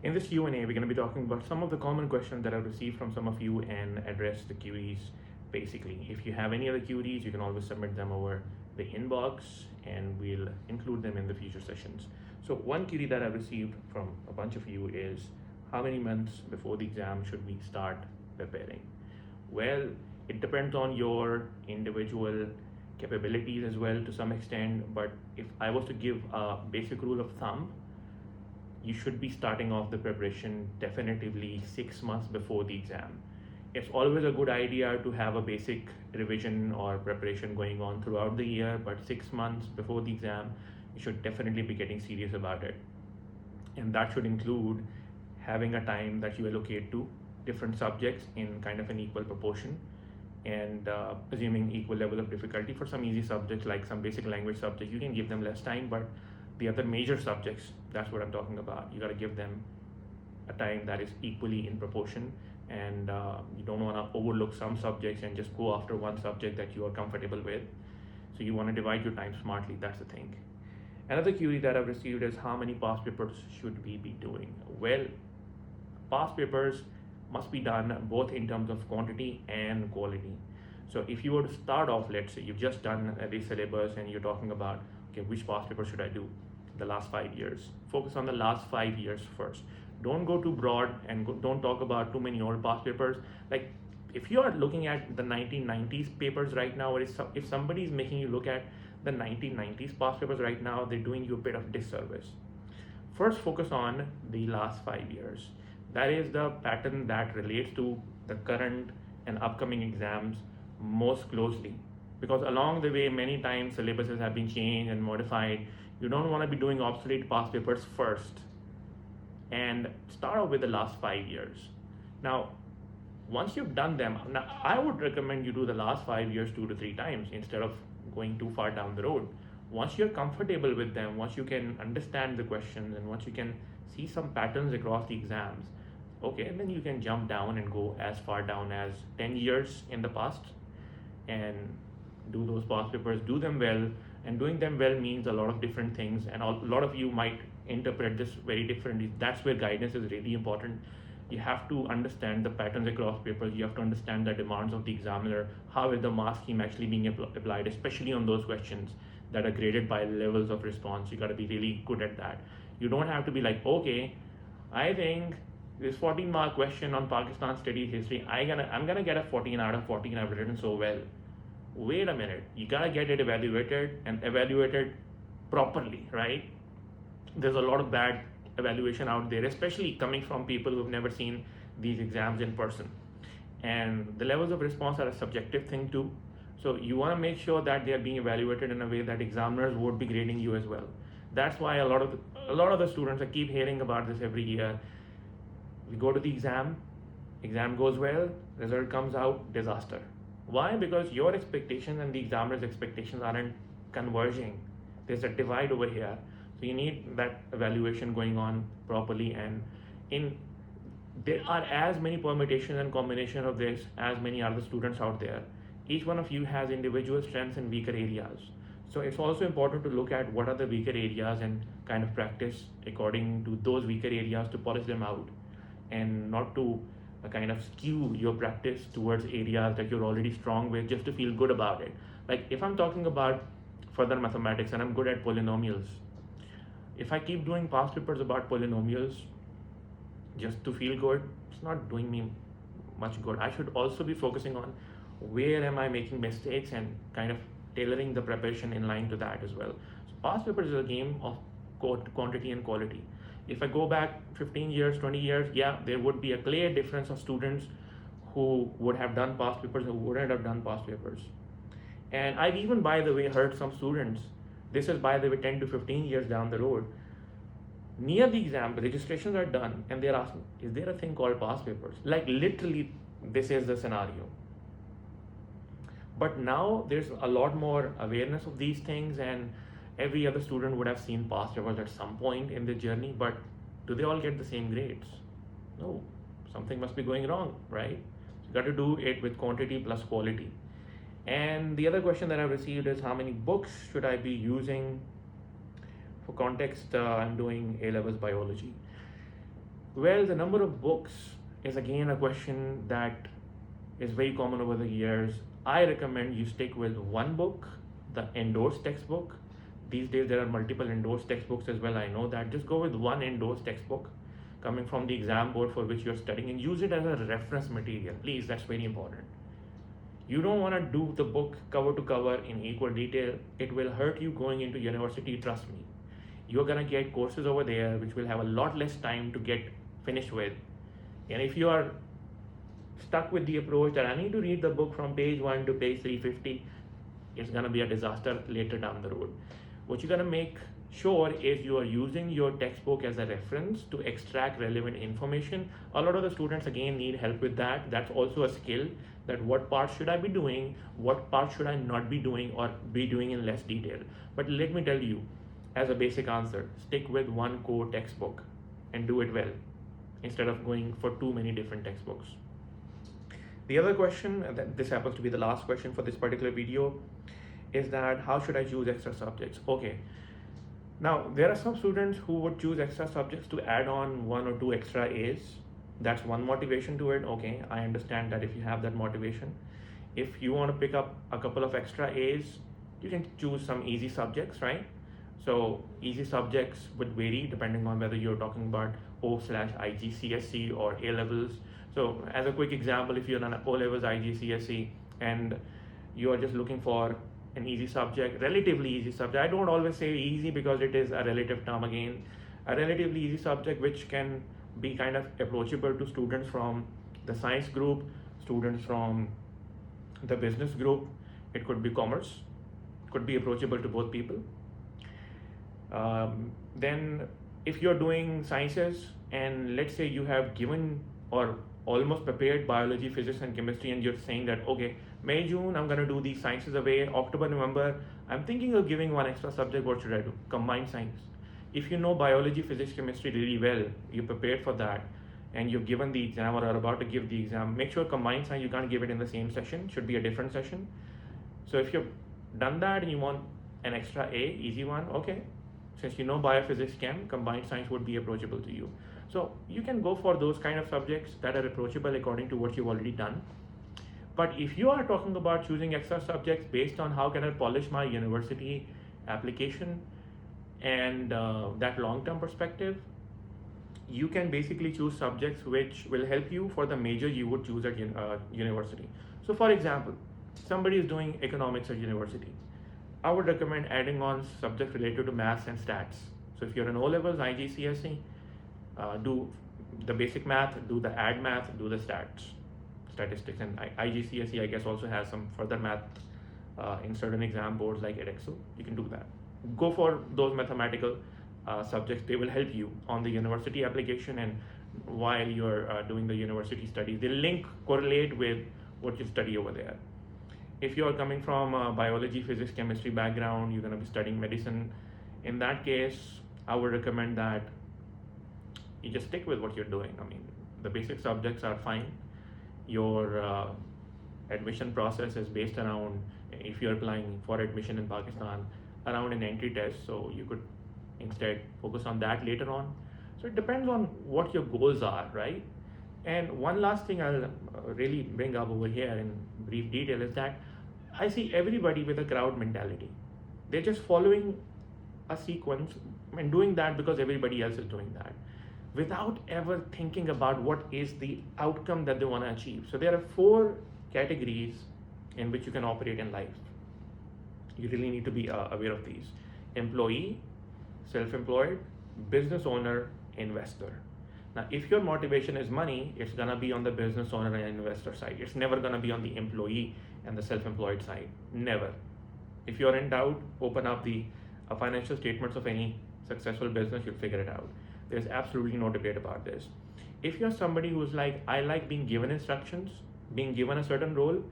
In this Q&A, we're going to be talking about some of the common questions that I've received from some of you and address the queries basically. If you have any other queries, you can always submit them over the inbox and we'll include them in the future sessions. So one query that I've received from a bunch of you is, how many months before the exam should we start preparing? Well, it depends on your individual capabilities as well to some extent, but if I was to give a basic rule of thumb, you should be starting off the preparation definitively 6 months before the exam. It's always a good idea to have a basic revision or preparation going on throughout the year, but 6 months before the exam, you should definitely be getting serious about it. And that should include having a time that you allocate to different subjects in kind of an equal proportion, and assuming equal level of difficulty. For some easy subjects like some basic language subjects, you can give them less time, but the other major subjects, that's what I'm talking about, you got to give them a time that is equally in proportion, and you don't want to overlook some subjects and just go after one subject that you are comfortable with. So you want to divide your time smartly, that's the thing. Another query that I've received is, how many past papers should we be doing? Well, past papers must be done both in terms of quantity and quality. So if you were to start off, let's say you've just done the syllabus and you're talking about, okay, which past paper should I do? The last 5 years. Focus on the last 5 years first. Don't go too broad and don't talk about too many old past papers. Like if you are looking at the 1990s papers right now, or if somebody is making you look at the 1990s past papers right now, they're doing you a bit of disservice. First, focus on the last 5 years. That is the pattern that relates to the current and upcoming exams most closely, because along the way many times syllabuses have been changed and modified. You don't want to be doing obsolete past papers first, and start off with the last 5 years. Now once you've done them, now I would recommend you do the last 5 years 2 to 3 times instead of going too far down the road. Once you're comfortable with them, once you can understand the questions, and once you can see some patterns across the exams, okay, and then you can jump down and go as far down as 10 years in the past and do those past papers, do them well. And doing them well means a lot of different things, and a lot of you might interpret this very differently. That's where guidance is really important. You have to understand the patterns across papers, you have to understand the demands of the examiner, how is the mark scheme actually being applied, especially on those questions that are graded by levels of response. You got to be really good at that. You don't have to be like, okay, I think this 14-mark question on Pakistan studies history, I'm gonna get a 14 out of 14, I've written so well. Wait a minute, you gotta get it evaluated, and evaluated properly, right? There's a lot of bad evaluation out there, especially coming from people who've never seen these exams in person. And the levels of response are a subjective thing too. So you want to make sure that they are being evaluated in a way that examiners would be grading you as well. That's why a lot of the students, I keep hearing about this every year. We go to the exam goes well, result comes out, disaster. Why? Because your expectations and the examiner's expectations aren't converging. There's a divide over here. So you need that evaluation going on properly, and there are as many permutations and combinations of this as many other students out there. Each one of you has individual strengths and weaker areas. So it's also important to look at what are the weaker areas and kind of practice according to those weaker areas to polish them out, and not to kind of skew your practice towards areas that you're already strong with just to feel good about it. Like if I'm talking about further mathematics and I'm good at polynomials, if I keep doing past papers about polynomials just to feel good, it's not doing me much good. I should also be focusing on where am I making mistakes and kind of tailoring the preparation in line to that as well. So past papers is a game of quantity and quality. If I go back 15 years, 20 years, yeah, there would be a clear difference of students who would have done past papers and who wouldn't have done past papers. And I've even, by the way, heard some students, this is by the way 10 to 15 years down the road, near the exam, registrations are done and they're asking, is there a thing called past papers? Like literally, this is the scenario. But now there's a lot more awareness of these things, and every other student would have seen past papers at some point in their journey, but do they all get the same grades? No, something must be going wrong, right? So you got to do it with quantity plus quality. And the other question that I've received is, how many books should I be using? For context, I'm doing A-levels biology. Well, the number of books is again a question that is very common over the years. I recommend you stick with one book, the endorsed textbook. These days there are multiple endorsed textbooks as well. I know that. Just go with one endorsed textbook coming from the exam board for which you're studying and use it as a reference material. Please, that's very important. You don't want to do the book cover to cover in equal detail. It will hurt you going into university, trust me. You're gonna get courses over there which will have a lot less time to get finished with. And if you are stuck with the approach that I need to read the book from page 1 to page 350, it's gonna be a disaster later down the road. What you're gonna make sure is you are using your textbook as a reference to extract relevant information. A lot of the students again need help with that. That's also a skill, that what part should I be doing, what part should I not be doing or be doing in less detail. But let me tell you, as a basic answer, stick with one core textbook and do it well instead of going for too many different textbooks. The other question, this happens to be the last question for this particular video, is that how should I choose extra subjects? Okay, now there are some students who would choose extra subjects to add on 1 or 2 extra A's. That's one motivation to it. Okay, I understand that if you have that motivation. If you want to pick up a couple of extra A's, you can choose some easy subjects, right? So easy subjects would vary depending on whether you're talking about O/IGCSE or A levels. So as a quick example, if you're on O levels IGCSE and you are just looking for an easy subject, relatively easy subject. I don't always say easy because it is a relative term again. A relatively easy subject which can be kind of approachable to students from the science group, students from the business group. It could be commerce, could be approachable to both people. Then if you're doing sciences and let's say you have given or almost prepared biology, physics and chemistry and you're saying that okay, May, June I'm gonna do these sciences away, October, November I'm thinking of giving one extra subject, what should I do? Combined science. If you know biology, physics, chemistry really well, you're prepared for that and you've given the exam or are about to give the exam, make sure combined science you can't give it in the same session, should be a different session. So if you've done that and you want an extra A, easy one, okay, since you know biophysics, chem, combined science would be approachable to you. So you can go for those kind of subjects that are approachable according to what you've already done. But if you are talking about choosing extra subjects based on how can I polish my university application and that long-term perspective, you can basically choose subjects which will help you for the major you would choose at university. So for example, somebody is doing economics at university. I would recommend adding on subjects related to maths and stats. So if you're in O levels, IGCSE, do the basic math, do the add math, do the statistics, and IGCSE I guess also has some further math in certain exam boards like edXL. You can do that. Go for those mathematical subjects. They will help you on the university application and while you're doing the university studies. They correlate with what you study over there. If you're coming from a biology, physics, chemistry background, you're going to be studying medicine. In that case, I would recommend that you just stick with what you're doing. I mean, the basic subjects are fine. Your admission process is based around, if you're applying for admission in Pakistan, around an entry test. So you could instead focus on that later on. So it depends on what your goals are, right? And one last thing I'll really bring up over here in brief detail is that I see everybody with a crowd mentality. They're just following a sequence and doing that because everybody else is doing that without ever thinking about what is the outcome that they want to achieve. So there are 4 categories in which you can operate in life. You really need to be aware of these: employee, self-employed, business owner, investor. Now, if your motivation is money, it's gonna be on the business owner and investor side. It's never gonna be on the employee and the self-employed side. Never. If you're in doubt, open up the financial statements of any successful business, you'll figure it out. There's absolutely no debate about this. If you're somebody who's like, I like being given instructions, being given a certain role,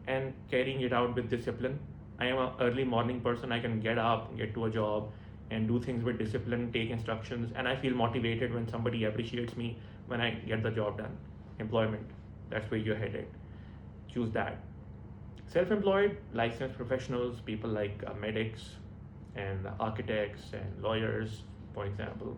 and carrying it out with discipline. I am an early morning person. I can get up, get to a job, and do things with discipline, take instructions, and I feel motivated when somebody appreciates me when I get the job done. Employment, that's where you're headed. Choose that. Self-employed, licensed professionals, people like medics and architects and lawyers, for example,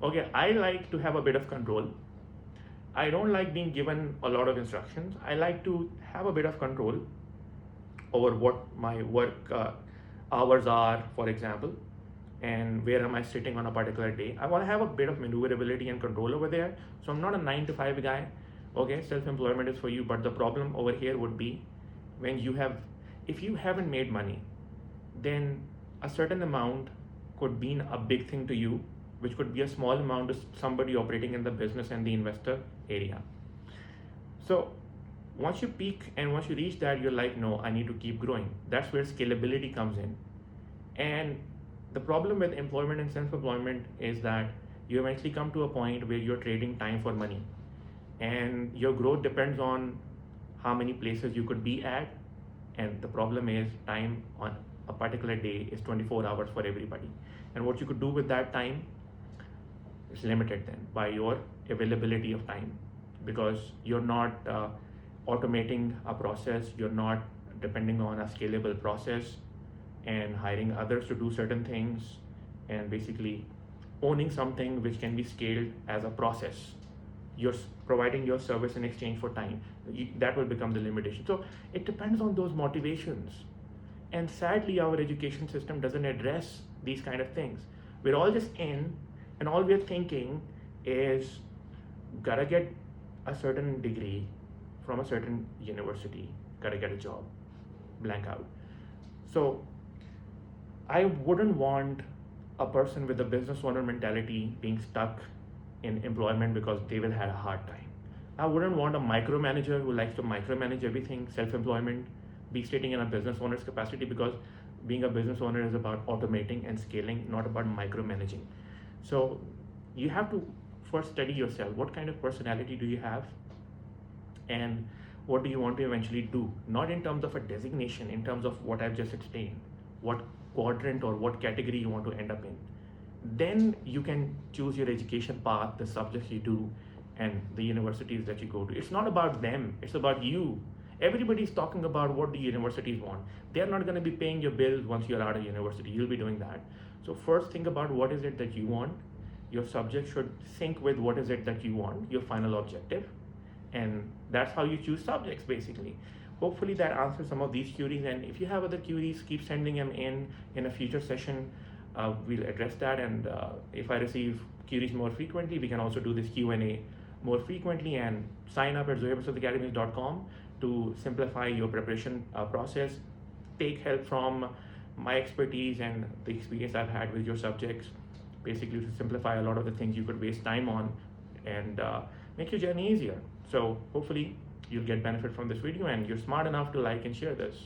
Okay, I like to have a bit of control. I don't like being given a lot of instructions. I like to have a bit of control over what my work hours are, for example, and where am I sitting on a particular day. I want to have a bit of maneuverability and control over there. So I'm not a 9 to 5 guy. Okay, self-employment is for you, but the problem over here would be when if you haven't made money, then a certain amount could mean a big thing to you, which could be a small amount to somebody operating in the business and the investor area. So once you peak and once you reach that, you're like, no, I need to keep growing. That's where scalability comes in. And the problem with employment and self-employment is that you eventually come to a point where you're trading time for money. And your growth depends on how many places you could be at. And the problem is time on a particular day is 24 hours for everybody. And what you could do with that time is limited then by your availability of time, because you're not automating a process, you're not depending on a scalable process and hiring others to do certain things, and basically owning something which can be scaled as a process. You're providing your service in exchange for time. That will become the limitation. So it depends on those motivations. And sadly, our education system doesn't address these kind of things. We're all just in, and all we're thinking is, gotta get a certain degree from a certain university, gotta get a job, blank out. So I wouldn't want a person with a business owner mentality being stuck in employment because they will have a hard time. I wouldn't want a micromanager who likes to micromanage everything, self-employment, be sitting in a business owner's capacity, because being a business owner is about automating and scaling, not about micromanaging. So you have to first study yourself. What kind of personality do you have? And what do you want to eventually do? Not in terms of a designation, in terms of what I've just explained, what quadrant or what category you want to end up in. Then you can choose your education path, the subjects you do, and the universities that you go to. It's not about them, it's about you. Everybody's talking about what the universities want. They're not going to be paying your bills once you're out of university. You'll be doing that. So first think about what is it that you want. Your subject should sync with what is it that you want, your final objective. And that's how you choose subjects, basically. Hopefully that answers some of these queries. And if you have other queries, keep sending them in a future session. We'll address that. And if I receive queries more frequently, we can also do this Q&A more frequently. And sign up at zohairprasadacademies.com to simplify your preparation process. Take help from my expertise and the experience I've had with your subjects, basically to simplify a lot of the things you could waste time on and make your journey easier. So hopefully you'll get benefit from this video and you're smart enough to like and share this.